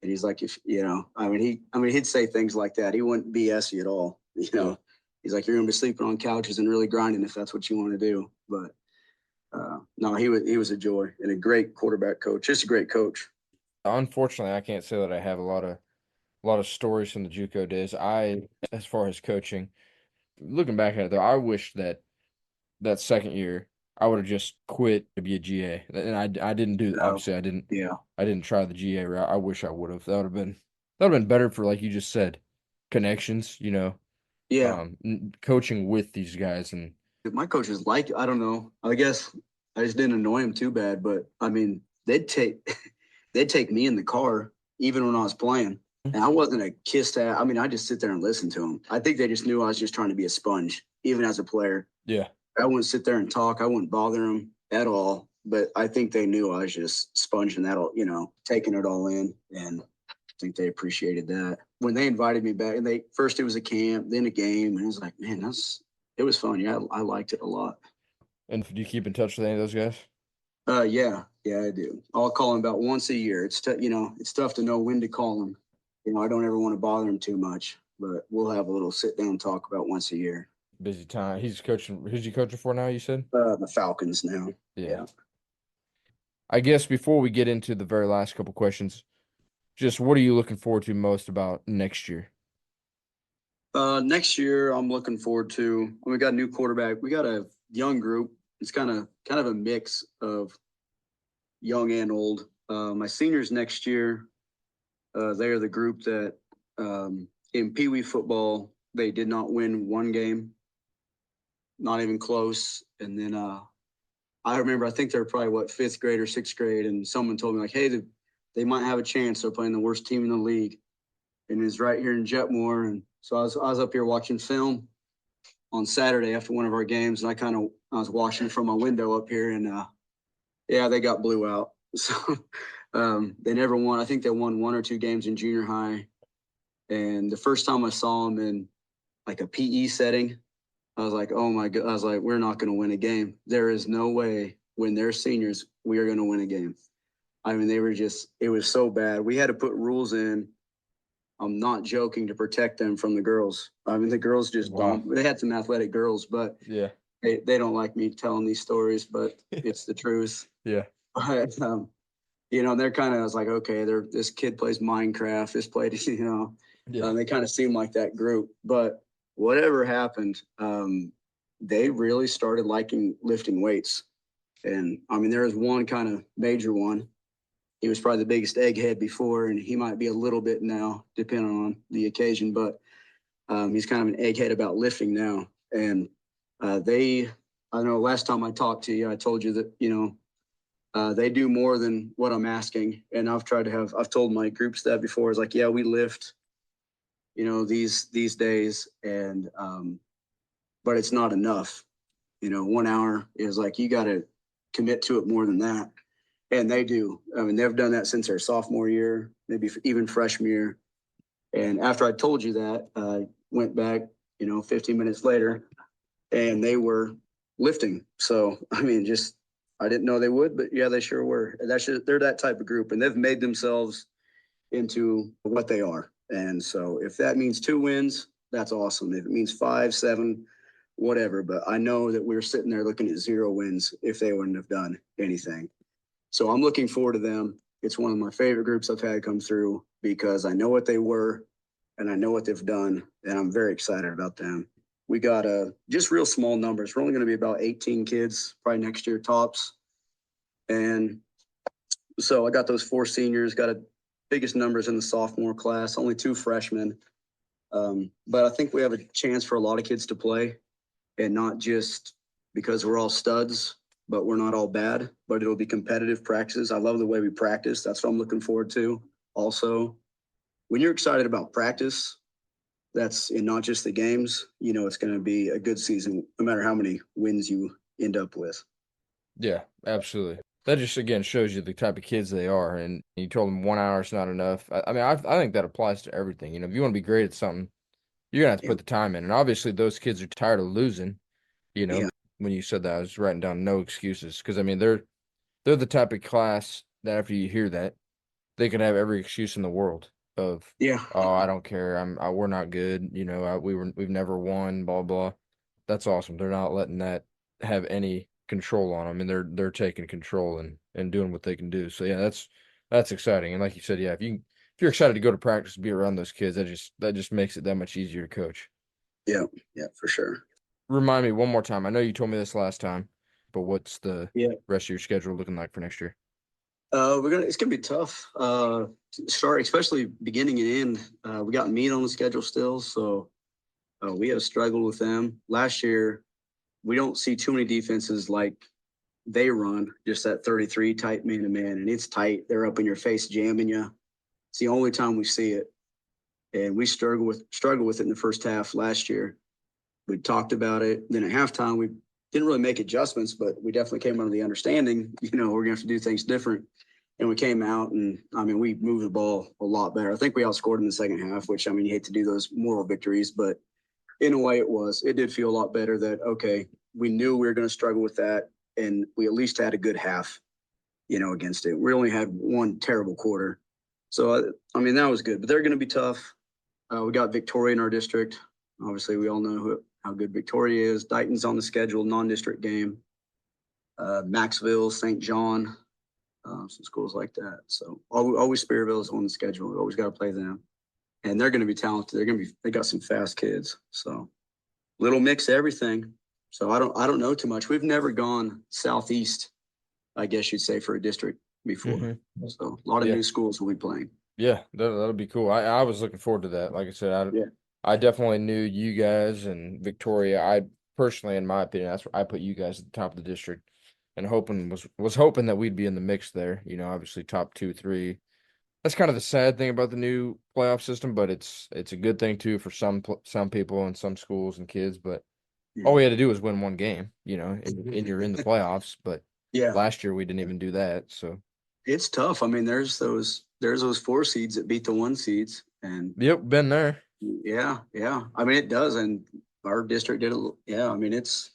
And he's like, if he'd say things like that. He wouldn't BS you at all. Yeah. He's like, you're gonna be sleeping on couches and really grinding if that's what you want to do. But no, he was a joy and a great quarterback coach, just a great coach. Unfortunately, I can't say that I have a lot of stories from the JUCO days. As far as coaching, looking back at it though, I wish that second year I would have just quit to be a GA, and I didn't do. So Obviously, I didn't. yeah, I didn't try the GA route. I wish I would have. That would have been better for, like you just said, connections. yeah. Coaching with these guys and My coaches I don't know. I guess I just didn't annoy them too bad, but I mean, they'd take me in the car even when I was playing. And I wasn't a kissed ass. I mean, I just sit there and listen to them. I think they just knew I was just trying to be a sponge, even as a player. yeah. I wouldn't sit there and talk. I wouldn't bother them at all. But I think they knew I was just sponging that all, taking it all in. And I think they appreciated that. When they invited me back, and first it was a camp, then a game, and it was like, man, it was fun. Yeah, I liked it a lot. And do you keep in touch with any of those guys? Yeah, I do. I'll call them about once a year. It's tough to know when to call them. I don't ever want to bother them too much, but we'll have a little sit down talk about once a year. Busy time. He's coaching. Who's he coaching for now? You said. The Falcons now. Yeah. Yeah. I guess before we get into the very last couple questions, just what are you looking forward to most about next year? Next year, I'm looking forward to. We got a new quarterback. We got a young group. It's kind of a mix of young and old. My seniors next year, they are the group that in Pee Wee football they did not win one game, not even close. And then I remember I think they're probably fifth grade or sixth grade, and someone told me like, hey, they might have a chance. They're playing the worst team in the league, and it's right here in Jetmore. And so I was up here watching film on Saturday after one of our games, and I was watching from my window up here, and yeah, they got blew out. So they never won. I think they won one or two games in junior high, and the first time I saw them in like a PE setting, I was like, oh my God. I was like, we're not going to win a game. There is no way when they're seniors, we are going to win a game. I mean, it was so bad. We had to put rules in. I'm not joking, to protect them from the girls. I mean, the girls just Wow. they had some athletic girls, but Yeah. they don't like me telling these stories, but it's the truth. Yeah. But, they're kind of, I was like, okay, this kid plays Minecraft. This played, Yeah. they kind of seem like that group. But whatever happened, they really started liking lifting weights. And I mean, there was one kind of major one. He was probably the biggest egghead before, and he might be a little bit now, depending on the occasion. But he's kind of an egghead about lifting now. And I know last time I talked to you, I told you that, they do more than what I'm asking. And I've told my groups that before. It's like, yeah, we lift, these days, and but it's not enough. 1 hour is like, you got to commit to it more than that. And they do. I mean, they've done that since their sophomore year, maybe even freshman year. And after I told you that, I went back, 15 minutes later, and they were lifting. So, I mean, just I didn't know they would, but yeah, they sure were. And they're that type of group, and they've made themselves into what they are. And so, if that means 2 wins, that's awesome. If it means 5, 7, whatever. But I know that we're sitting there looking at 0 wins if they wouldn't have done anything. So I'm looking forward to them. It's one of my favorite groups I've had come through because I know what they were and I know what they've done, and I'm very excited about them. We got just real small numbers. We're only going to be about 18 kids, probably next year tops. And so I got those 4 seniors, got a biggest numbers in the sophomore class, only 2 freshmen. But I think we have a chance for a lot of kids to play, and not just because we're all studs, but we're not all bad, but it'll be competitive practices. I love the way we practice. That's what I'm looking forward to. Also, when you're excited about practice, that's in not just the games, it's going to be a good season, no matter how many wins you end up with. Yeah, absolutely. That just again shows you the type of kids they are. And you told them 1 hour is not enough. I think that applies to everything. If you want to be great at something, you're gonna have to Yeah. put the time in. And obviously, those kids are tired of losing. Yeah. When you said that, I was writing down no excuses because I mean they're the type of class that after you hear that, they can have every excuse in the world of, Yeah. oh, I don't care, we're not good, we've never won, blah blah. That's awesome. They're not letting that have any control on them, and they're taking control and doing what they can do. So yeah, that's exciting. And like you said, yeah, if you're excited to go to practice and be around those kids, that just makes it that much easier to coach. Yeah. Yeah, for sure. Remind me one more time. I know you told me this last time, but what's the Yeah. rest of your schedule looking like for next year? It's gonna be tough. To start, especially beginning and end. We got meat on the schedule still, so we have struggled with them. Last year, we don't see too many defenses like they run, just that 33 tight man to man, and it's tight. They're up in your face, jamming you. It's the only time we see it, and we struggled with it in the first half last year. We talked about it. Then at halftime, we didn't really make adjustments, but we definitely came under the understanding, we're gonna have to do things different. And we came out and I mean, we moved the ball a lot better. I think we outscored in the second half, which I mean, you hate to do those moral victories, but in a way it did feel a lot better that, okay, we knew we were going to struggle with that. And we at least had a good half, against it. We only had one terrible quarter. So, I mean, that was good, but they're going to be tough. We got Victoria in our district. Obviously, we all know how good Victoria is. Dighton's on the schedule, non-district game. Maxville, St. John, some schools like that. So always Spearville is on the schedule. We always got to play them, and they're going to be talented. They got some fast kids. So little mix of everything. So I don't know too much. We've never gone southeast, I guess you'd say, for a district before. So a lot of Yeah. new schools will be playing. Yeah, that'll be cool. I was looking forward to that. Like I said, Yeah. I definitely knew you guys and Victoria. I personally, in my opinion, that's where I put you guys at the top of the district, and was hoping that we'd be in the mix there. Obviously top 2, 3. That's kind of the sad thing about the new playoff system, but it's a good thing too for some people and some schools and kids. But all Yeah. we had to do was win one game, and you're in the playoffs. But Yeah. last year we didn't even do that, so. It's tough. I mean, there's those 4 seeds that beat the 1 seeds, and Yep, been there. yeah, yeah. I mean, it does, and our district did it. Yeah, I mean, it's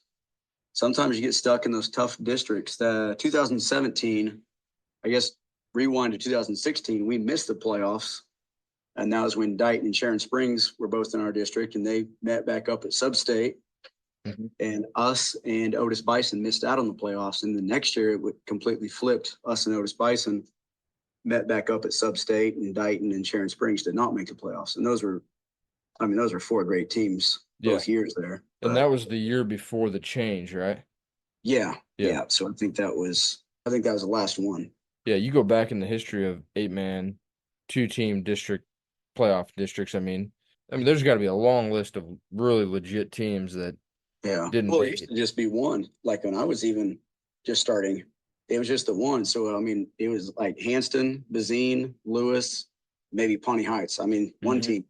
sometimes you get stuck in those tough districts. The 2017, I guess, rewind to 2016, we missed the playoffs, and that was when Dighton and Sharon Springs were both in our district, and they met back up at Substate. And us and Otis Bison missed out on the playoffs. And the next year it would completely flipped. Us and Otis Bison met back up at Substate, and Dighton and Sharon Springs did not make the playoffs. And those were 4 great teams Yeah. both years there. And But that was the year before the change, right? yeah, Yeah. yeah. So I think that was the last one. Yeah, you go back in the history of 8-man, 2-team district playoff districts. I mean, there's got to be a long list of really legit teams that Yeah. didn't Well, it make used it. to just be one. Like when I was even just starting, it was just the one. So I mean, it was like Hanston, Bazine, Lewis, maybe Pawnee Heights. I mean, one Mhm. team.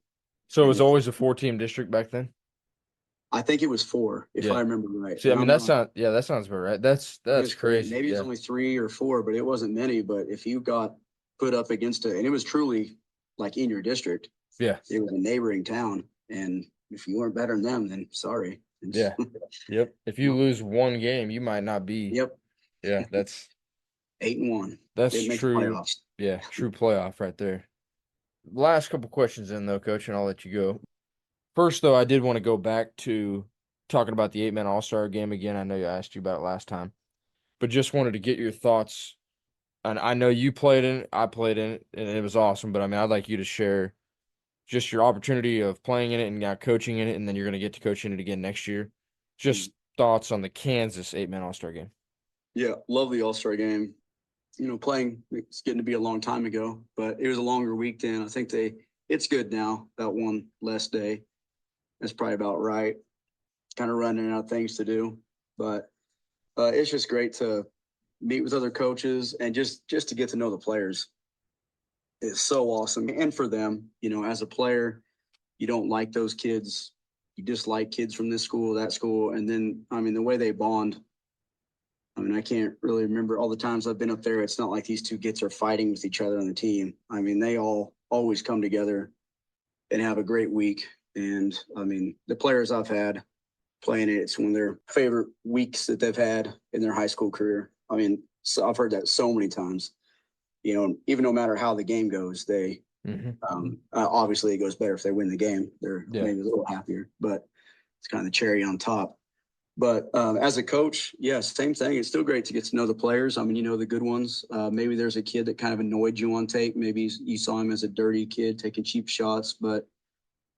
So it was And always a 4-team district back then? I think it was 4, if Yeah. I remember right. See, I And mean, I'm not. that sounds about right. It That's was crazy. crazy. Maybe it's Yeah. only 3 or 4, but it wasn't many. But if you got put up against it, and it was truly like in your district, Yeah. it was a neighboring town, and if you weren't better than them, then sorry. Yeah. Yep. If you lose one game, you might not be. Yep, Yeah, 8-1. that's Didn't make the true. playoffs. Yeah, true playoff right there. Last couple questions in though, coach, and I'll let you go. First though, I did want to go back to talking about the 8-man All-Star game again. I know I asked you about it last time, but just wanted to get your thoughts. And I know you played in it, I played in it, and it was awesome. But I mean, I'd like you to share just your opportunity of playing in it and now coaching in it, and then you're going to get to coach in it again next year. Just thoughts on the Kansas 8-man All-Star game. Yeah, love the All-Star game. Playing, it's getting to be a long time ago, but it was a longer week then. I think it's good now, that one less day. That's probably about right. Kind of running out of things to do, but it's just great to meet with other coaches and just to get to know the players. It's so awesome. And for them, as a player, you don't like those kids. You dislike kids from this school, that school. And then, I mean, the way they bond, I mean, I can't really remember all the times I've been up there. It's not like these two kids are fighting with each other on the team. I mean, they all always come together and have a great week. And I mean, the players I've had playing it, it's one of their favorite weeks that they've had in their high school career. I mean, so I've heard that so many times. Even no matter how the game goes, they obviously it goes better if they win the game. They're maybe a little happier, but it's kind of the cherry on top. But as a coach, yeah, same thing. It's still great to get to know the players. I mean, the good ones. Maybe there's a kid that kind of annoyed you on tape. Maybe you saw him as a dirty kid taking cheap shots, but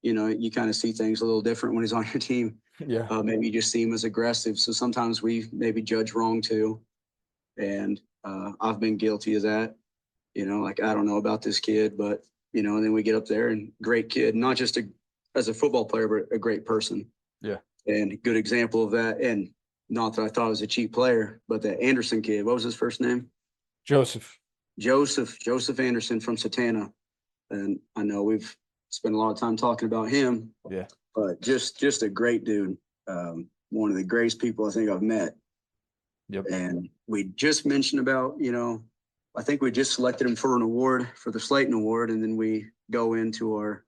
you kind of see things a little different when he's on your team. Yeah. Maybe you just see him as aggressive. So sometimes we maybe judge wrong too. And I've been guilty of that. Like, I don't know about this kid, but, and then we get up there and great kid, not just as a football player, but a great person. Yeah. And a good example of that. And not that I thought he was a cheap player, but that Anderson kid, what was his first name? Joseph Anderson from Satana. And I know we've spent a lot of time talking about him. Yeah. But just a great dude. One of the greatest people I think I've met. Yep. And we just mentioned about, I think we just selected him for an award, for the Slayton Award. And then we go into our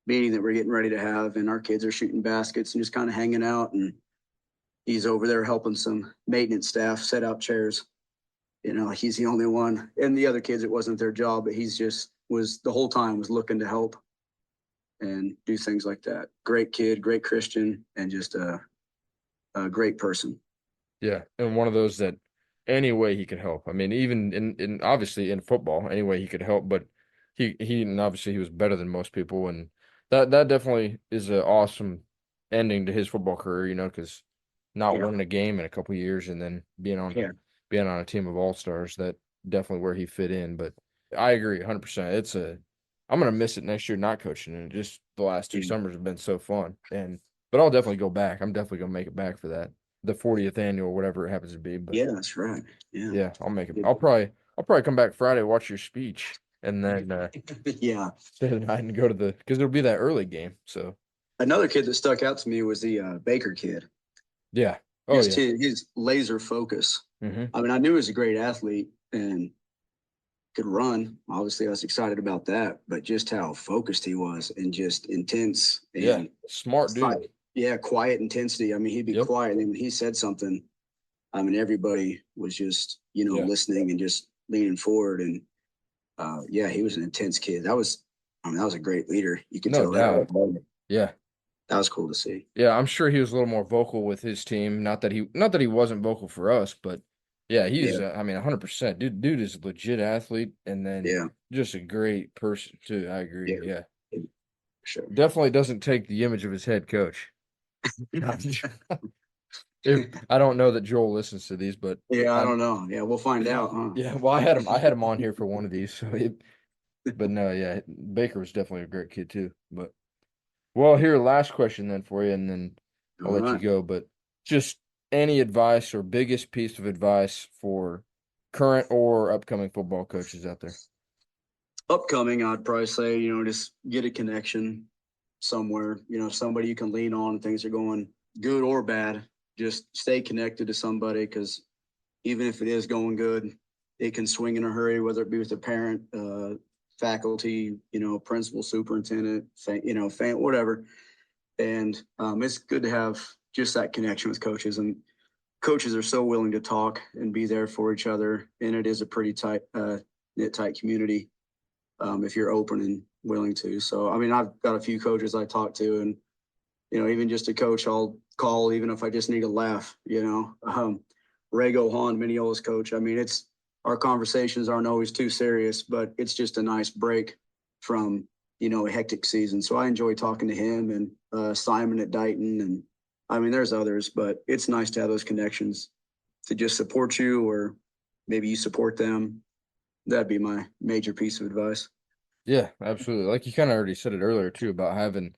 meeting that we're getting ready to have, and our kids are shooting baskets and just kind of hanging out. And he's over there helping some maintenance staff set out chairs. He's the only one. And the other kids, it wasn't their job, but he's just was the whole time was looking to help and do things like that. Great kid, great Christian, and just a great person. Yeah. And one of those that any way he could help. I mean, even in obviously in football, any way he could help, but and obviously he was better than most people. And that definitely is an awesome ending to his football career, because not winning a game in a couple of years and then being on a team of all-stars, that definitely where he fit in. But I agree 100%. I'm gonna miss it next year not coaching, and just the last 2 summers have been so fun. But I'll definitely go back. I'm definitely gonna make it back for that, the 40th annual, whatever it happens to be. But yeah, that's right. yeah, I'll make it. I'll probably come back Friday, watch your speech, and then yeah, stay the night and go to because it'll be that early game. So another kid that stuck out to me was the Baker kid. yeah, Just his laser focus. I mean, I knew he was a great athlete and could run. Obviously, I was excited about that, but just how focused he was and just intense and smart dude. Yeah, quiet intensity. I mean, he'd be quiet, and then when he said something, I mean, everybody was just listening and just leaning forward. And he was an intense kid. That was a great leader. You could tell that. Yeah. That was cool to see. Yeah, I'm sure he was a little more vocal with his team. Not that he wasn't vocal for us, but yeah, he's I mean 100%. Dude is a legit athlete, and then just a great person too. I agree. Yeah. Sure. Definitely doesn't take the image of his head coach. I don't know that Joel listens to these, but I don't know. Yeah, we'll find out. Huh? Yeah, well, I had him on here for one of these, but no, yeah, Baker was definitely a great kid too. But well, here, last question then for you, and then I'll let you go. But just any advice or biggest piece of advice for current or upcoming football coaches out there? Upcoming, I'd probably say, just get a connection somewhere, somebody you can lean on. Things are going good or bad, just stay connected to somebody, because even if it is going good, it can swing in a hurry, whether it be with a parent, faculty, principal, superintendent, whatever. And it's good to have just that connection with coaches. And coaches are so willing to talk and be there for each other. And it is a pretty knit tight community, if you're open and willing to. So, I mean, I've got a few coaches I talk to, and, even just a coach I'll call, even if I just need a laugh, Rego Han, Mineola's coach. I mean, our conversations aren't always too serious, but it's just a nice break from, a hectic season. So I enjoy talking to him, and Simon at Dighton. And I mean, there's others, but it's nice to have those connections to just support you, or maybe you support them. That'd be my major piece of advice. Yeah, absolutely. Like you kind of already said it earlier too about having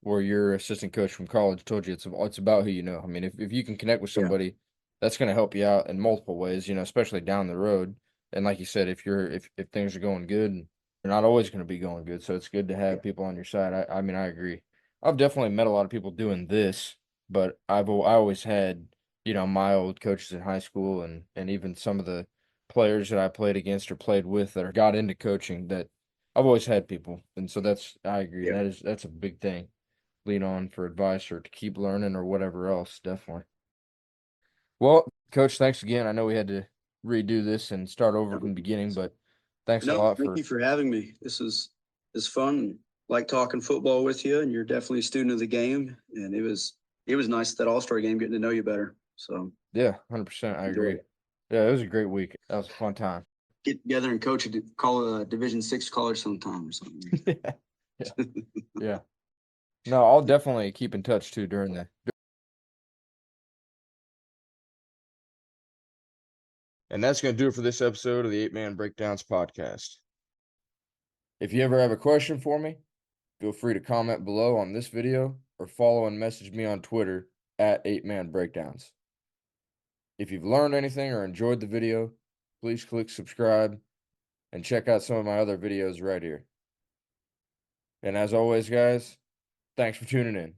where your assistant coach from college told you it's about who you know. I mean, if you can connect with Yeah. somebody, that's going to help you out in multiple ways, especially down the road. And like you said, if things are going good, they're not always going to be going good. So it's good to have people on your side. I mean, I agree. I've definitely met a lot of people doing this, but I always had, my old coaches in high school and even some of the players that I played against or played with that got into coaching that I've always had people, and so I agree. Yeah. That's a big thing. Lean on for advice or to keep learning or whatever else, definitely. Well, Coach, thanks again. I know we had to redo this and start over from the beginning, but thanks a No, lot thank for you for having me. This is fun. Like talking football with you, and you're definitely a student of the game. And it was nice, that All-Star game, getting to know you better. So yeah, 100%. I enjoyed agree. it. Yeah, it was a great week. That was a fun time. Get together and coach call a Division 6 college sometime or something. Yeah, yeah, yeah. No, I'll definitely keep in touch too during the. And that's going to do it for this episode of the 8-Man Breakdowns podcast. If you ever have a question for me, feel free to comment below on this video or follow and message me on Twitter at 8Man Breakdowns. If you've learned anything or enjoyed the video, please click subscribe and check out some of my other videos right here. And as always, guys, thanks for tuning in.